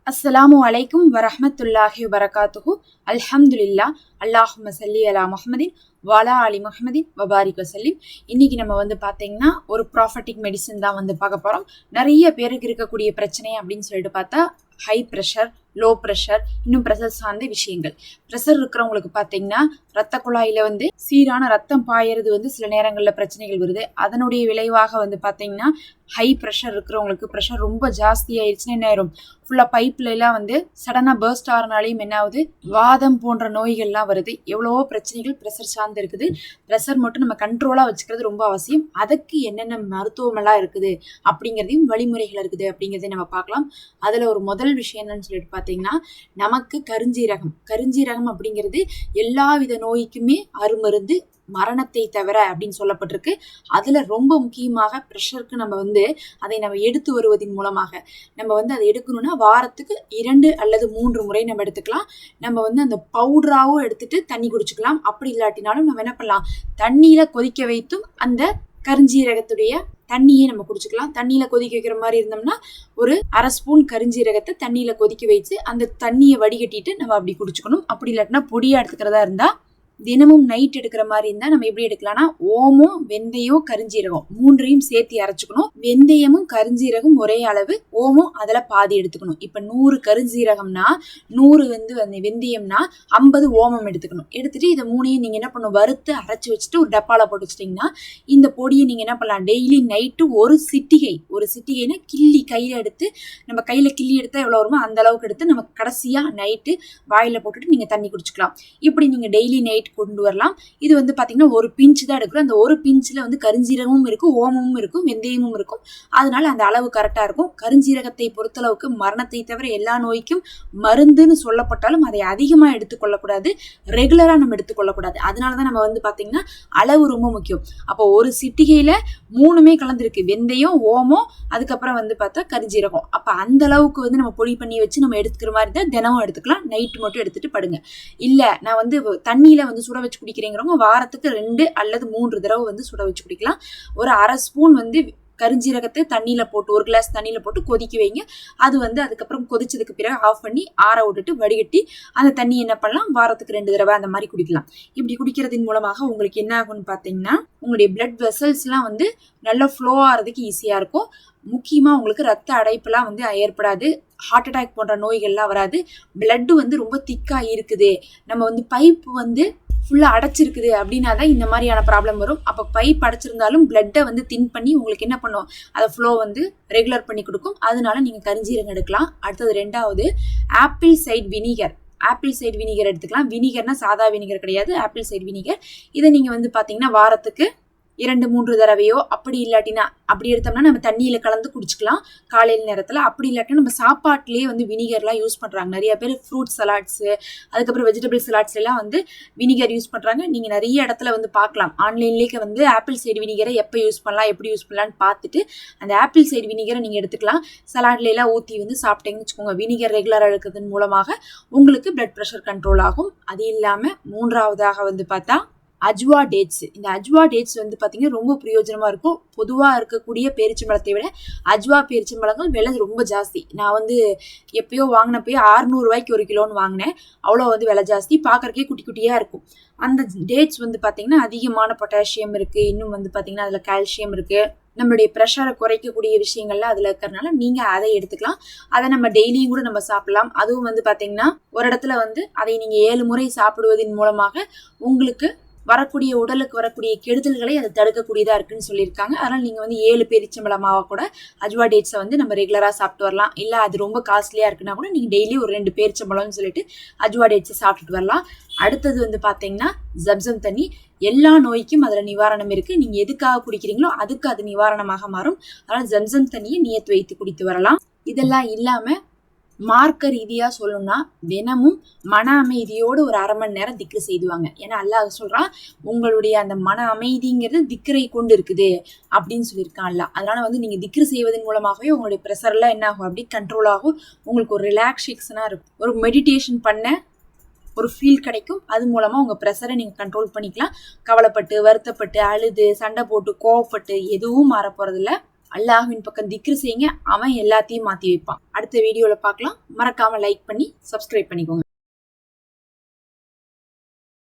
அஸ்ஸலாமு அலைக்கும் வரஹ்மத்துல்லாஹி வபரகாத்துஹு. அல்ஹம்துலில்லாஹ். அல்லாஹும்ம ஸல்லி அலா முஹம்மதின் வலா அலி முஹம்மதின் வபாரிக் வஸல்லிம். இன்னைக்கு நம்ம பார்த்தீங்கன்னா ஒரு ப்ராஃபட்டிக் மெடிசன் தான் பார்க்க போகிறோம். நிறைய பேருக்கு இருக்கக்கூடிய பிரச்சனை அப்படின்னு சொல்லிட்டு பார்த்தா ஹை ப்ரெஷர், லோ ப்ரெஷர், இன்னும் ப்ரெஷர் சார்ந்த விஷயங்கள். ப்ரெஷர் இருக்கிறவங்களுக்கு பார்த்தீங்கன்னா ரத்த குழாயில் சீரான ரத்தம் பாயறது சில நேரங்களில் பிரச்சனைகள் வருது. அதனுடைய விளைவாக பார்த்தீங்கன்னா ஹை ப்ரெஷர் இருக்கிறவங்களுக்கு ப்ரெஷர் ரொம்ப ஜாஸ்தி ஆயிடுச்சுன்னா என்ன ஆயிரும், ஃபுல்லாக பைப்ல எல்லாம் சடனாக பர்ஸ்ட் ஆகிறனாலையும் என்ன ஆகுது, வாதம் போன்ற நோய்கள்லாம் வருது. எவ்வளவோ பிரச்சனைகள் ப்ரெஷர் சார்ந்து இருக்குது. ப்ரெஷர் மட்டும் நம்ம கண்ட்ரோலாக வச்சுக்கிறது ரொம்ப அவசியம். அதுக்கு என்னென்ன மருத்துவமெல்லாம் இருக்குது அப்படிங்கிறதையும் வழிமுறைகள் இருக்குது அப்படிங்கிறதையும் நம்ம பார்க்கலாம். அதில் ஒரு முதல் விஷயம் என்னன்னு சொல்லிட்டு பார்த்தீங்கன்னா, நமக்கு கருஞ்சீரகம் அப்படிங்கிறது எல்லா வித நோய்க்குமே அருமருந்து, மரணத்தை தவிர அப்படின்னு சொல்லப்பட்டிருக்கு. அதுல ரொம்ப முக்கியமாக ப்ரெஷருக்கு நம்ம அதை நம்ம எடுத்து வருவதன் மூலமாக நம்ம அதை எடுக்கணும்னா வாரத்துக்கு 2 அல்லது 3 முறை நம்ம எடுத்துக்கலாம். நம்ம அந்த பவுடராவும் எடுத்துட்டு தண்ணி குடிச்சுக்கலாம். அப்படி இல்லாட்டினாலும் நம்ம என்ன பண்ணலாம், தண்ணியில கொதிக்க வைத்தும் அந்த கருஞ்சீரகத்துடைய தண்ணியே நம்ம குடிச்சுக்கலாம். தண்ணியில கொதிக்க வைக்கிற மாதிரி இருந்தோம்னா ஒரு 1/2 ஸ்பூன் கருஞ்சீரகத்தை தண்ணியில கொதிக்க வச்சு அந்த தண்ணியை வடிகட்டிட்டு நம்ம அப்படி குடிச்சுக்கணும். அப்படி இல்லாட்டினா பொடியா எடுத்துக்கிறதா இருந்தா தினமும் நைட் எடுக்கிற மாதிரி இருந்தா நம்ம எப்படி எடுக்கலாம்னா, ஓமம், வெந்தயம், கருஞ்சீரகம் 3ஐயும் சேர்த்து அரைச்சுக்கணும். வெந்தயமும் கருஞ்சீரகம் ஒரே அளவு, ஓமம் அதுல பாதி எடுத்துக்கணும். இப்ப 100 கருஞ்சீரகம்னா 100 வெந்தயம்னா 50 ஓமம் எடுத்துக்கணும். எடுத்துட்டு இதை 3ஐயும் நீங்க என்ன பண்ணணும், வறுத்து அரைச்சு வச்சுட்டு ஒரு டப்பால போட்டு வச்சிட்டீங்கன்னா இந்த பொடியை நீங்க என்ன பண்ணலாம், டெய்லி நைட்டு ஒரு சிட்டிகைனா கிள்ளி கையில எடுத்து, நம்ம கையில கிள்ளி எடுத்தா எவ்வளவு வருமோ அந்த அளவுக்கு எடுத்து நம்ம கடைசியா நைட்டு வாயில போட்டுட்டு நீங்க தண்ணி குடிச்சுக்கலாம். இப்படி நீங்க டெய்லி நைட் கொண்டு வரலாம். இது பாத்தீங்கன்னா ஒரு பிஞ்ச் தான் எடுக்கிறோம். அந்த ஒரு பிஞ்ச்ல கருஞ்சீரகமும் இருக்கும், ஓமமும் இருக்கும், வெந்தயமும் இருக்கும். அதனால அந்த அளவு கரெக்டா இருக்கும். கருஞ்சீரகத்தை பொறுத்தளவுக்கு மரணத்தை தவிர எல்லா நோய்க்கும் மருந்துன்னு சொல்லப்பட்டாலும் அதை அதிகமா எடுத்துக்கொள்ளக்கூடாது, ரெகுலரா நம்ம எடுத்துக்கொள்ளக்கூடாது. அதனாலதான் நம்ம பாத்தீங்கன்னா அளவு ரொம்ப முக்கியம். அப்போ ஒரு சிட்டிகையில 3மே கலந்துருக்கு, வெந்தயம், ஓமம், அதுக்கப்புறம் பார்த்தா கருஞ்சீரகம். அப்ப அந்த அளவுக்கு நம்ம பொடி பண்ணி வச்சு நம்ம எடுத்துக்கிற மாதிரி தான் தினமும் எடுத்துக்கலாம். நைட்டு மட்டும் எடுத்துட்டு படுங்க. இல்ல நான் தண்ணியில சுட வச்சு குடிக்கிறீங்கிறவங்க வாரத்துக்கு 2 அல்லது 3 தடவை சுட வச்சு குடிக்கலாம். ஒரு 1/2 ஸ்பூன் கருஞ்சீரகத்தை தண்ணியில போட்டு, ஒரு கிளாஸ் தண்ணியில போட்டு கொதிக்க வைங்க. அது அதுக்கப்புறம் கொதிச்சதுக்கு பிறகு ஆஃப் பண்ணி ஆற விட்டுட்டு வடிகட்டி அந்த தண்ணி என்ன பண்ணலாம், வாரத்துக்கு 2 தடவை அந்த மாதிரி குடிக்கலாம். இப்படி குடிக்கிறதின் மூலமாக உங்களுக்கு என்ன ஆகும்னு பார்த்தீங்கன்னா, உங்களுடைய பிளட் வெசல்ஸ்லாம் நல்லா ஃப்ளோ ஆகிறதுக்கு ஈஸியா இருக்கும். முக்கியமா உங்களுக்கு ரத்த அடைப்புலாம் ஏற்படாது. ஹார்ட் அட்டாக் போன்ற நோய்கள்லாம் வராது. பிளட் ரொம்ப திக்கா இருக்குது, நம்ம பைப் ஃபுல்லா அடைச்சிருக்குது அப்படின்னா தான் இந்த மாதிரியான ப்ராப்ளம் வரும். அப்போ பைப் அடைச்சிருந்தாலும் பிளட்டை தின் பண்ணி உங்களுக்கு என்ன பண்ணும், அதை ஃப்ளோ ரெகுலர் பண்ணி கொடுக்கும். அதனால நீங்க கருஞ்சீரகம் எடுக்கலாம். அடுத்தது 2வது ஆப்பிள் சைட் வினிகர் எடுத்துக்கலாம். வினிகர்னா சாதா வினிகர் கிடையாது, ஆப்பிள் சைட் வினிகர். இதை நீங்க பாத்தீங்கன்னா வாரத்துக்கு 2-3 தடவையோ, அப்படி இல்லாட்டினா அப்படி எடுத்தோம்னா நம்ம தண்ணியில கலந்து குடிச்சுக்கலாம் காலையில் நேரத்துல. அப்படி இல்லாட்டினா நம்ம சாப்பாட்டுலயே வினிகர்லாம் யூஸ் பண்றாங்க. நிறைய பேர் ஃப்ரூட் சலாட்ஸ், அதுக்கப்புறம் வெஜிடபிள் சலாட்ஸ் எல்லாம் வினிகர் யூஸ் பண்றாங்க. நீங்க நிறைய இடத்துல பார்க்கலாம். ஆன்லைன்லேயே ஆப்பிள் சைடு வினிகரை எப்போ யூஸ் பண்ணலாம், எப்படி யூஸ் பண்ணலாம்னு பார்த்துட்டு அந்த ஆப்பிள் சைடு வினிகரை நீங்க எடுத்துக்கலாம். சலாட்ல எல்லாம் ஊற்றி சாப்பிட்டீங்கன்னு வச்சுக்கோங்க. வினிகர் ரெகுலரா எடுக்கிறதன் மூலமாக உங்களுக்கு பிளட் ப்ரெஷர் கண்ட்ரோல் ஆகும். அது இல்லாம 3வதாக பார்த்தா அஜ்வா டேட்ஸ். இந்த அஜ்வா டேட்ஸ் பாத்தீங்கன்னா ரொம்ப பிரயோஜனமா இருக்கும். பொதுவா இருக்கக்கூடிய பேரிச்சம்பழத்தை விட அஜ்வா பேரிச்சம்பழங்கள் விலை ரொம்ப ஜாஸ்தி. நான் எப்பயோ வாங்கினப்போ 600 ரூபாய்க்கு 1 கிலோன்னு வாங்கினேன். அவ்வளோ விலை ஜாஸ்தி. பார்க்கறக்கே குட்டி குட்டியா இருக்கும். அந்த டேட்ஸ் பாத்தீங்கன்னா அதிகமான பொட்டாசியம் இருக்கு. இன்னும் பாத்தீங்கன்னா அதுல கால்சியம் இருக்கு. நம்மளுடைய ப்ரெஷரை குறைக்கக்கூடிய விஷயங்கள்லாம் அதுல இருக்கிறதுனால நீங்க அதை எடுத்துக்கலாம். அதை நம்ம டெய்லியும் கூட நம்ம சாப்பிடலாம். அதுவும் பாத்தீங்கன்னா ஒரு இடத்துல அதை நீங்க 7 முறை சாப்பிடுவதன் மூலமாக உங்களுக்கு வரக்கூடிய உடலுக்கு வரக்கூடிய கெடுதல்களை அதை தடுக்கக்கூடியதா இருக்குன்னு சொல்லியிருக்காங்க. அதனால நீங்க 7 பேரிச்சம்பழமாவா கூட அஜ்வா டேட்ஸை நம்ம ரெகுலரா சாப்பிட்டு வரலாம். இல்ல அது ரொம்ப காஸ்ட்லியா இருக்குன்னா கூட நீங்க டெய்லி ஒரு 2 பேரிச்சம்பழம்னு சொல்லிட்டு அஜ்வா டேட்ஸை சாப்பிட்டுட்டு வரலாம். அடுத்தது பாத்தீங்கன்னா ஜம்சம் தண்ணி. எல்லா நோய்க்கும் அதுல நிவாரணம் இருக்கு. நீங்க எதுக்காக குடிக்கிறீங்களோ அதுக்கு அது நிவாரணமாக மாறும். அதனால ஜம்சம் தண்ணியை நியத்து வைத்து குடித்து வரலாம். இதெல்லாம் இல்லாம மார்க்க ரீதியா சொல்லணும்னா தினமும் மன அமைதியோடு ஒரு 1/2 மணி நேரம் திக்ரு செய்துவாங்க. ஏன்னா அல்லாஹ் சொல்றான், உங்களுடைய அந்த மன அமைதிங்கிறது திக்ரை கொண்டு இருக்குது அப்படின்னு சொல்லியிருக்கான் அல்லாஹ். அதனால நீங்க திக்ரு செய்வதன் மூலமாகவே உங்களுடைய ப்ரெஷர்லாம் என்ன ஆகும், அப்படி கண்ட்ரோல் ஆகும். உங்களுக்கு ஒரு ரிலாக்ஸேஷனா இருக்கும், ஒரு மெடிடேஷன் பண்ண ஒரு ஃபீல் கிடைக்கும். அது மூலமா உங்க ப்ரெஷரை நீங்க கண்ட்ரோல் பண்ணிக்கலாம். கவலைப்பட்டு, வருத்தப்பட்டு, அழுது, சண்டை போட்டு, கோவப்பட்டு எதுவும் மாற போறதில்ல. அல்லாஹ்வின் பக்கம் திக்ரு செய்யுங்க, அவன் எல்லாத்தையும் மாத்தி வைப்பான். அடுத்த வீடியோல பார்க்கலாம். மறக்காம லைக் பண்ணி சப்ஸ்கிரைப் பண்ணிக்கோங்க.